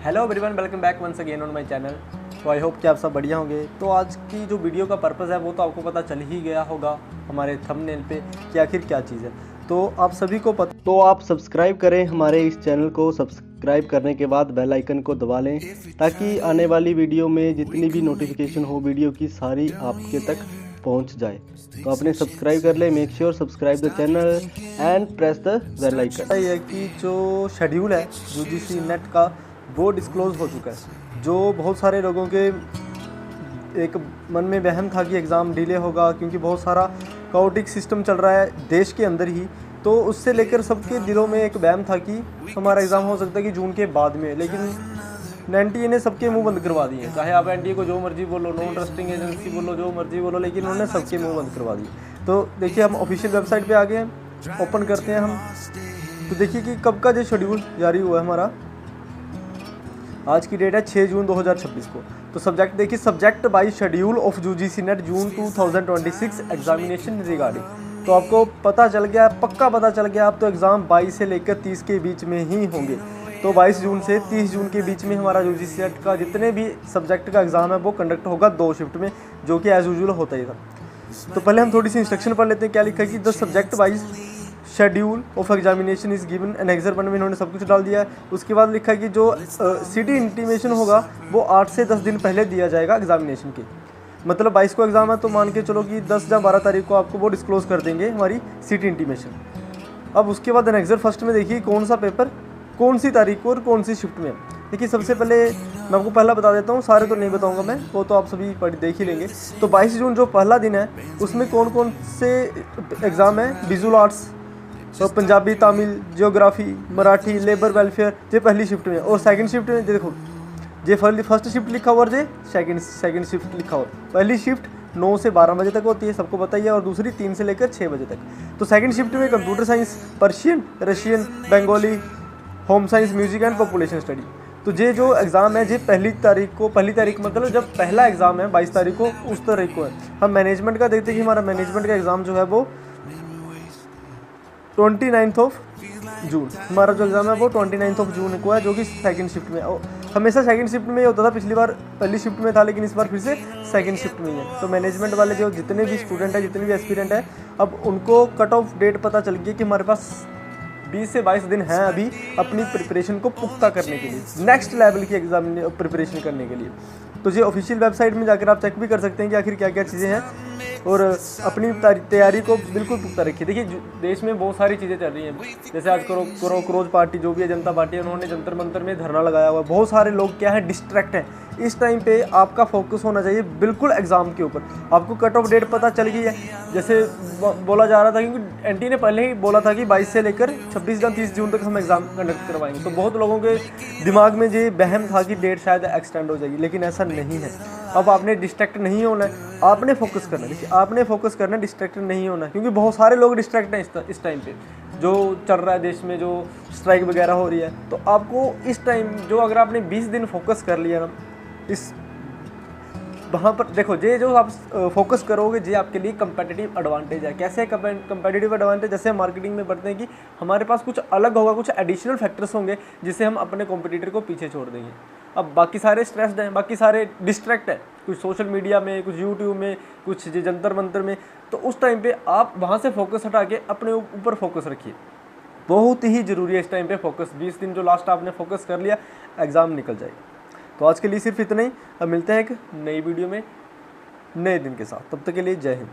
Hello everyone, welcome back once again on my channel. तो I hope कि आप सब बढ़िया होंगे। तो आज की जो वीडियो का पर्पज़ है वो तो आपको पता चल ही गया होगा हमारे थंबनेल पे कि आखिर क्या चीज़ है। तो आप सभी को पता, तो आप सब्सक्राइब करें हमारे इस चैनल को। सब्सक्राइब करने के बाद बेल आइकन को दबा लें ताकि आने वाली वीडियो में जितनी भी नोटिफिकेशन हो वीडियो की सारी आपके तक पहुंच जाए। तो आपने सब्सक्राइब कर ले, make sure subscribe the channel and press the bell icon. ये है कि जो शेड्यूल है यूजीसी नेट का वो डिस्क्लोज हो चुका है। जो बहुत सारे लोगों के एक मन में वहम था कि एग्ज़ाम डिले होगा क्योंकि बहुत सारा काओटिक सिस्टम चल रहा है देश के अंदर ही, तो उससे लेकर सबके दिलों में एक वहम था कि हमारा एग्ज़ाम हो सकता है कि जून के बाद में। लेकिन एनटीए ने सबके मुंह बंद करवा दिए। चाहे आप एनटीए को जो मर्जी बोलो, नॉन ट्रस्टिंग एजेंसी बोलो, जो मर्जी बोलो, लेकिन उन्होंने सबके मुंह बंद करवा दिए। तो देखिए, हम ऑफिशियल वेबसाइट पे आ गए हैं, ओपन करते हैं हम। तो देखिए कि कब का जो शेड्यूल जारी हुआ है हमारा। आज की डेट है 6 जून 2026 को। तो सब्जेक्ट देखिए, subject by schedule of UGC net June 2026 examination regarding. तो आपको पता चल गया, पक्का पता चल गया। अब तो एग्ज़ाम 22 से लेकर 30 के बीच में ही होंगे। तो 22 जून से 30 जून के बीच में हमारा यूजीसी नेट का जितने भी सब्जेक्ट का एग्ज़ाम है वो कंडक्ट होगा 2 शिफ्ट में, जो कि एज यूजुअल होता ही था। तो पहले हम थोड़ी सी इंस्ट्रक्शन पढ़ लेते हैं। क्या लिखा है कि the subject wise schedule of examination is given annexure 1 में इन्होंने सब कुछ डाल दिया है। उसके बाद लिखा है कि जो सिटी इंटीमेशन होगा वो 8 से 10 दिन पहले दिया जाएगा एग्जामिनेशन के। मतलब 22 को एग्ज़ाम है तो मान के चलो कि 10 या 12 तारीख को आपको वो डिस्क्लोज कर देंगे हमारी सिटी इंटीमेशन। अब उसके बाद एनेक्सर फर्स्ट में देखिए कौन सा पेपर कौन सी तारीख को और कौन सी शिफ्ट में। देखिए, सबसे पहले मैं आपको पहला बता देता हूँ, सारे तो नहीं बताऊँगा मैं, वो तो आप सभी देख ही लेंगे। तो 22 जून जो पहला दिन है उसमें कौन कौन से एग्ज़ाम है। विजुअल आर्ट्स, तो Punjabi, Tamil, geography, Marathi, labour welfare, ये पहली शिफ्ट में। और सेकंड शिफ्ट में देखो, ये फर्स्ट शिफ्ट लिखा हुआ और ये सेकंड शिफ्ट लिखा हुआ। पहली शिफ्ट 9 से 12 बजे तक होती है, सबको पता ही है, और दूसरी 3 से लेकर 6 बजे तक। तो सेकंड शिफ्ट में computer science, Persian, Russian, Bengali, home science, music and population study. तो ये जो एग्ज़ाम है ये पहली तारीख मतलब जब पहला एग्ज़ाम है 22 तारीख को, उस तारीख को है। हम मैनेजमेंट का देखते हैं कि हमारा मैनेजमेंट का एग्ज़ाम जो है वो 29 जून, हमारा जो एग्ज़ाम है वो 29 जून को है, जो कि सेकंड शिफ्ट में। हमेशा सेकंड शिफ्ट में ही होता था, पिछली बार पहली शिफ्ट में था, लेकिन इस बार फिर से सेकंड शिफ्ट में ही है। तो मैनेजमेंट वाले जो जितने भी स्टूडेंट हैं, जितने भी एस्पिरेंट हैं, अब उनको कट ऑफ डेट पता चल गई कि हमारे पास 20 से 22 दिन हैं अभी अपनी प्रिपरेशन को पुख्ता करने के लिए, नेक्स्ट लेवल की एग्जाम प्रिपरेशन करने के लिए। तो ये ऑफिशियल वेबसाइट में जाकर आप चेक भी कर सकते हैं कि आखिर क्या क्या चीज़ें हैं, और अपनी तैयारी को बिल्कुल पुख्ता रखिए। देखिए, देश में बहुत सारी चीज़ें चल रही हैं। जैसे आज क्रोज पार्टी जो भी है, जनता पार्टी, उन्होंने जंतर मंतर में धरना लगाया हुआ है। बहुत सारे लोग क्या है, डिस्ट्रैक्ट हैं। इस टाइम पे आपका फोकस होना चाहिए बिल्कुल एग्ज़ाम के ऊपर। आपको कट ऑफ डेट पता चल गई है, जैसे बोला जा रहा था, क्योंकि एनटी ने पहले ही बोला था कि 22 से लेकर 26 या 30 जून तक हम एग्ज़ाम कंडक्ट करवाएंगे। तो बहुत लोगों के दिमाग में ये वहम था कि डेट शायद एक्सटेंड हो जाएगी, लेकिन ऐसा नहीं है। अब आपने डिस्ट्रैक्ट नहीं होना है, आपने फोकस करना है। देखिए, आपने फोकस करना है, डिस्ट्रैक्ट नहीं होना है, क्योंकि बहुत सारे लोग डिस्ट्रैक्ट हैं इस टाइम पे। जो चल रहा है देश में, जो स्ट्राइक वगैरह हो रही है, तो आपको इस टाइम जो अगर आपने 20 दिन फोकस कर लिया ना, इस वहाँ पर देखो, ये जो आप फोकस करोगे ये आपके लिए कंपेटिटिव एडवांटेज है। कैसे कंपेटिटिव एडवांटेज? जैसे मार्केटिंग में बढ़ते हैं कि हमारे पास कुछ अलग होगा, कुछ एडिशनल फैक्टर्स होंगे जिससे हम अपने कॉम्पिटिटर को पीछे छोड़ देंगे। अब बाकी सारे स्ट्रेस्ड हैं, बाकी सारे डिस्ट्रैक्ट हैं, कुछ सोशल मीडिया में, कुछ यूट्यूब में, कुछ जंतर मंतर में। तो उस टाइम पे आप वहाँ से फोकस हटा के अपने ऊपर फोकस रखिए। बहुत ही ज़रूरी है इस टाइम पे फोकस। 20 दिन जो लास्ट आपने फोकस कर लिया, एग्ज़ाम निकल जाएगा। तो आज के लिए सिर्फ इतना ही। अब मिलते हैं एक नई वीडियो में नए दिन के साथ। तब तक के लिए जय हिंद।